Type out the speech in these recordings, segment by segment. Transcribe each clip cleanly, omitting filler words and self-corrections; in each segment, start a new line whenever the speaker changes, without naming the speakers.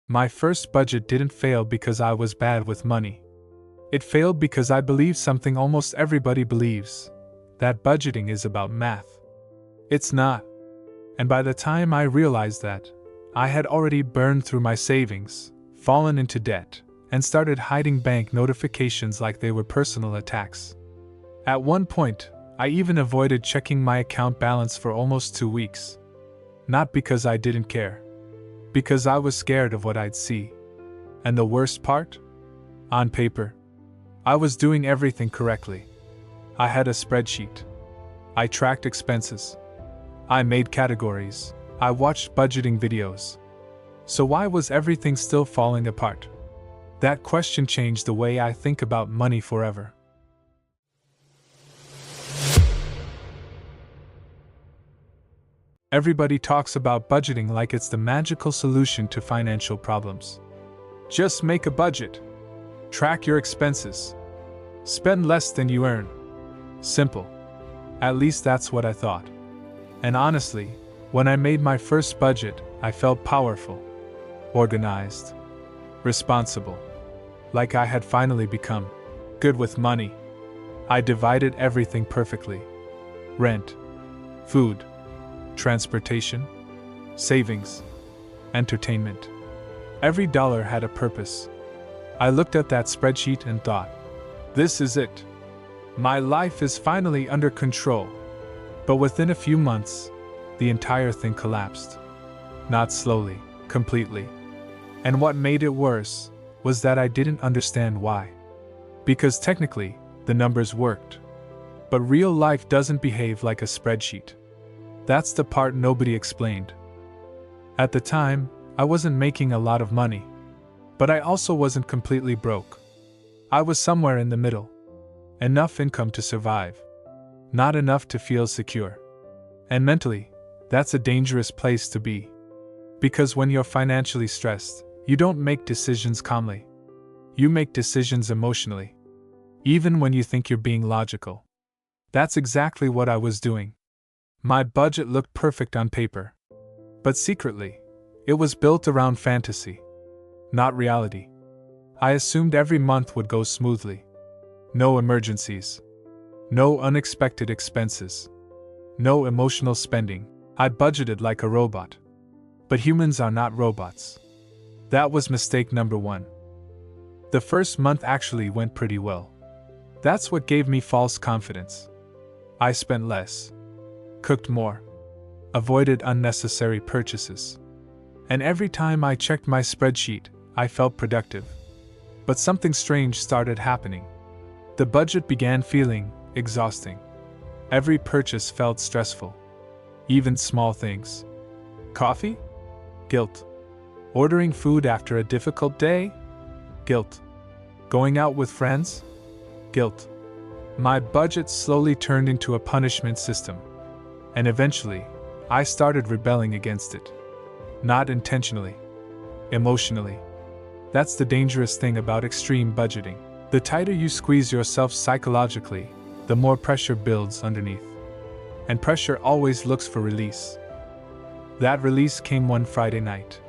My first budget didn't fail because I was bad with money. It failed because I believed something almost everybody believes, that budgeting is about math. It's not. And by the time I realized that, I had already burned through my savings, fallen into debt, and started hiding bank notifications like they were personal attacks. At one point, I even avoided checking my account balance for almost 2 weeks. Not because I didn't care. Because I was scared of what I'd see. And the worst part? On paper, I was doing everything correctly. I had a spreadsheet. I tracked expenses. I made categories. I watched budgeting videos. So why was everything still falling apart? That question changed the way I think about money forever. Everybody talks about budgeting like it's the magical solution to financial problems. Just make a budget. Track your expenses. Spend less than you earn. Simple. At least that's what I thought. And honestly, when I made my first budget, I felt powerful, organized, responsible. Like I had finally become good with money. I divided everything perfectly. Rent, food, transportation, savings, entertainment. Every dollar had a purpose. I looked at that spreadsheet and thought, this is it. My life is finally under control. But within a few months, the entire thing collapsed. Not slowly, completely. And what made it worse was that I didn't understand why. Because technically, the numbers worked. But real life doesn't behave like a spreadsheet. That's the part nobody explained. At the time, I wasn't making a lot of money. But I also wasn't completely broke. I was somewhere in the middle. Enough income to survive. Not enough to feel secure. And mentally, that's a dangerous place to be. Because when you're financially stressed, you don't make decisions calmly. You make decisions emotionally. Even when you think you're being logical. That's exactly what I was doing. My budget looked perfect on paper. But secretly, it was built around fantasy. Not reality. I assumed every month would go smoothly. No emergencies. No unexpected expenses. No emotional spending. I budgeted like a robot. But humans are not robots. That was mistake number 1. The first month actually went pretty well. That's what gave me false confidence. I spent less. Cooked more. Avoided unnecessary purchases. And every time I checked my spreadsheet, I felt productive. But something strange started happening. The budget began feeling exhausting. Every purchase felt stressful. Even small things. Coffee? Guilt. Ordering food after a difficult day? Guilt. Going out with friends? Guilt. My budget slowly turned into a punishment system. And eventually, I started rebelling against it. Not intentionally. Emotionally. That's the dangerous thing about extreme budgeting. The tighter you squeeze yourself psychologically, the more pressure builds underneath. And pressure always looks for release. That release came one Friday night.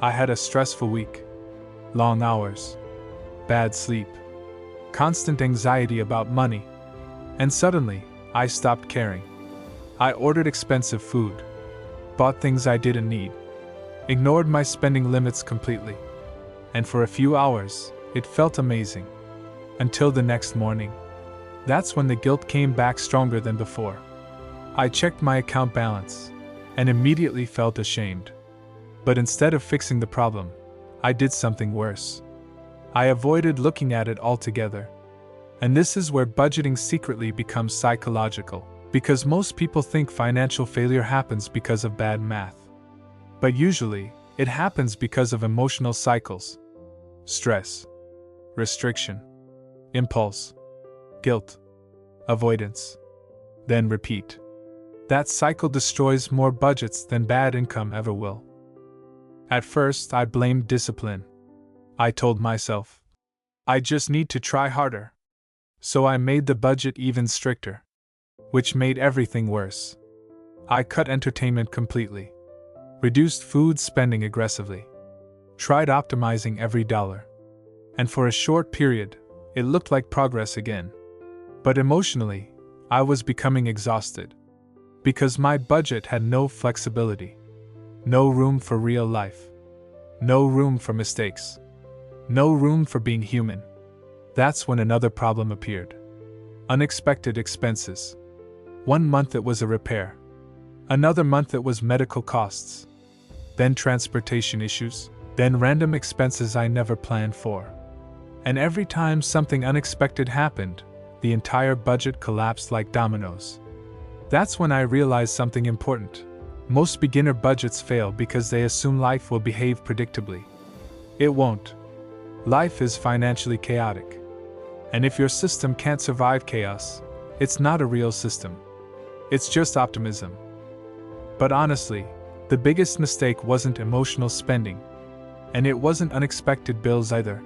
I had a stressful week. Long hours. Bad sleep. Constant anxiety about money. And suddenly, I stopped caring. I ordered expensive food. Bought things I didn't need. Ignored my spending limits completely. And for a few hours, it felt amazing. Until the next morning. That's when the guilt came back stronger than before. I checked my account balance. And immediately felt ashamed. But instead of fixing the problem, I did something worse. I avoided looking at it altogether. And this is where budgeting secretly becomes psychological. Because most people think financial failure happens because of bad math. But usually, it happens because of emotional cycles. Stress. Restriction. Impulse. Guilt. Avoidance. Then repeat. That cycle destroys more budgets than bad income ever will. At first, I blamed discipline. I told myself, I just need to try harder. So I made the budget even stricter. Which made everything worse. I cut entertainment completely. Reduced food spending aggressively. tried optimizing every dollar. And for a short period, it looked like progress again. But emotionally, I was becoming exhausted. Because my budget had no flexibility. No room for real life. No room for mistakes. No room for being human. That's when another problem appeared. Unexpected expenses. One month it was a repair. Another month it was medical costs. Then transportation issues. Then random expenses I never planned for. And every time something unexpected happened, the entire budget collapsed like dominoes. That's when I realized something important. Most beginner budgets fail because they assume life will behave predictably. It won't. Life is financially chaotic. And if your system can't survive chaos, it's not a real system. It's just optimism. But honestly, the biggest mistake wasn't emotional spending. And it wasn't unexpected bills either.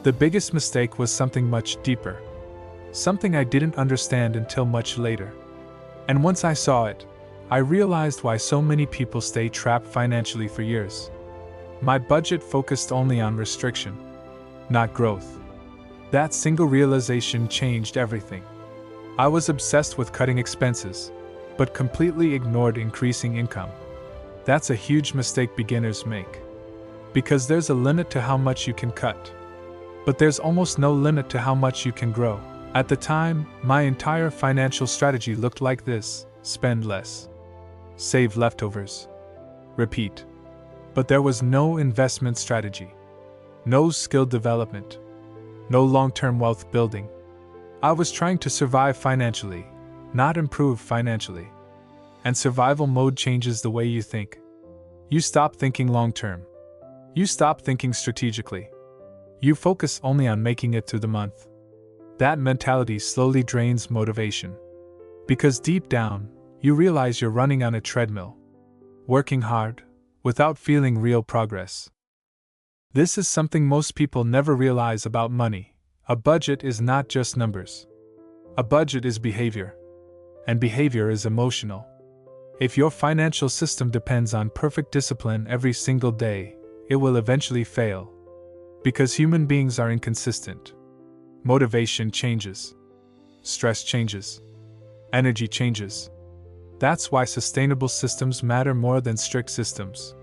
The biggest mistake was something much deeper. Something I didn't understand until much later. And once I saw it, I realized why so many people stay trapped financially for years. My budget focused only on restriction, not growth. That single realization changed everything. I was obsessed with cutting expenses, but completely ignored increasing income. That's a huge mistake beginners make. Because there's a limit to how much you can cut. But there's almost no limit to how much you can grow. At the time, my entire financial strategy looked like this: spend less, save leftovers, repeat. But there was no investment strategy, no skill development, no long-term wealth building. I was trying to survive financially, not improve financially. And survival mode changes the way you think. You stop thinking long-term. You stop thinking strategically. You focus only on making it through the month. That mentality slowly drains motivation. Because deep down, you realize you're running on a treadmill, working hard, without feeling real progress. This is something most people never realize about money. A budget is not just numbers. A budget is behavior. And behavior is emotional. If your financial system depends on perfect discipline every single day, it will eventually fail. Because human beings are inconsistent. Motivation changes. Stress changes. Energy changes. That's why sustainable systems matter more than strict systems.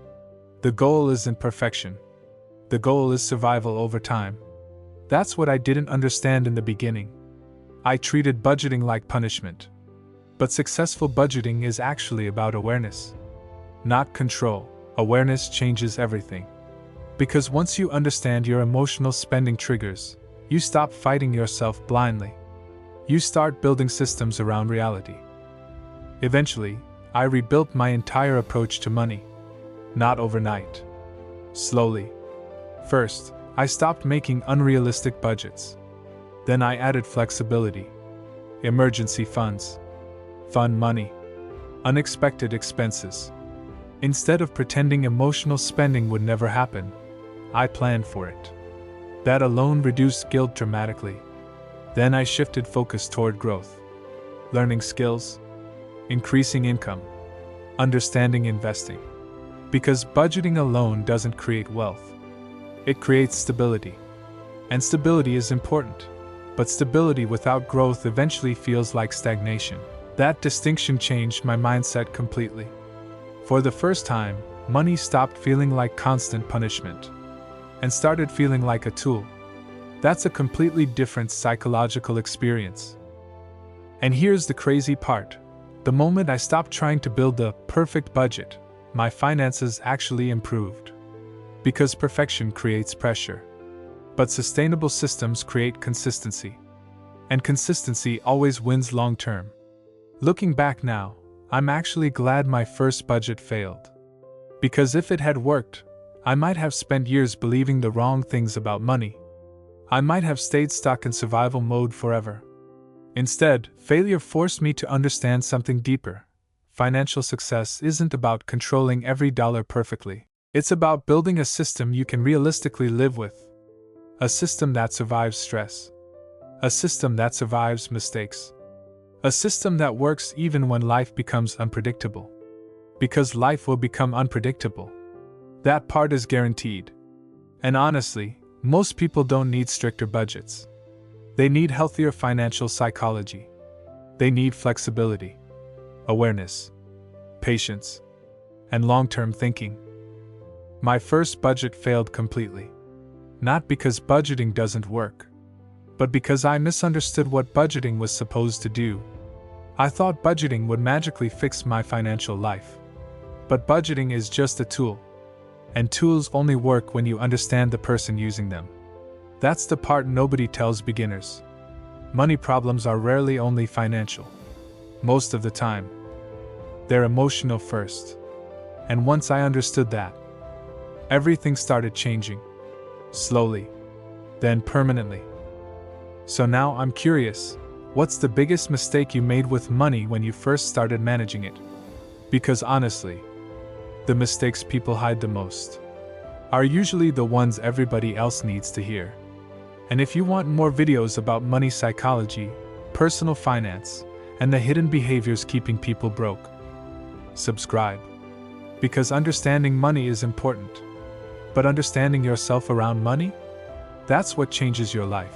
The goal isn't perfection. The goal is survival over time. That's what I didn't understand in the beginning. I treated budgeting like punishment. But successful budgeting is actually about awareness, not control. Awareness changes everything. Because once you understand your emotional spending triggers, you stop fighting yourself blindly. You start building systems around reality. Eventually, I rebuilt my entire approach to money. Not overnight. Slowly. First, I stopped making unrealistic budgets. Then I added flexibility. Emergency funds. Fun money. Unexpected expenses. Instead of pretending emotional spending would never happen, I planned for it. That alone reduced guilt dramatically. Then I shifted focus toward growth. Learning skills. Increasing income. Understanding investing. Because budgeting alone doesn't create wealth. It creates stability. And stability is important. But stability without growth eventually feels like stagnation. That distinction changed my mindset completely. For the first time, money stopped feeling like constant punishment and started feeling like a tool. That's a completely different psychological experience. And here's the crazy part. The moment I stopped trying to build the perfect budget, my finances actually improved. Because perfection creates pressure. But sustainable systems create consistency. And consistency always wins long term. Looking back now, I'm actually glad my first budget failed. Because if it had worked, I might have spent years believing the wrong things about money. I might have stayed stuck in survival mode forever. Instead, failure forced me to understand something deeper. Financial success isn't about controlling every dollar perfectly. It's about building a system you can realistically live with. A system that survives stress. A system that survives mistakes. A system that works even when life becomes unpredictable. Because life will become unpredictable. That part is guaranteed. And honestly, most people don't need stricter budgets. They need healthier financial psychology. They need flexibility, awareness, patience, and long-term thinking. My first budget failed completely. Not because budgeting doesn't work, but because I misunderstood what budgeting was supposed to do. I thought budgeting would magically fix my financial life. But budgeting is just a tool, and tools only work when you understand the person using them. That's the part nobody tells beginners. Money problems are rarely only financial. Most of the time, they're emotional first. And once I understood that, everything started changing. Slowly, then permanently. So now I'm curious, what's the biggest mistake you made with money when you first started managing it? Because honestly, the mistakes people hide the most are usually the ones everybody else needs to hear. And if you want more videos about money psychology, personal finance, and the hidden behaviors keeping people broke, subscribe. Because understanding money is important. But understanding yourself around money? That's what changes your life.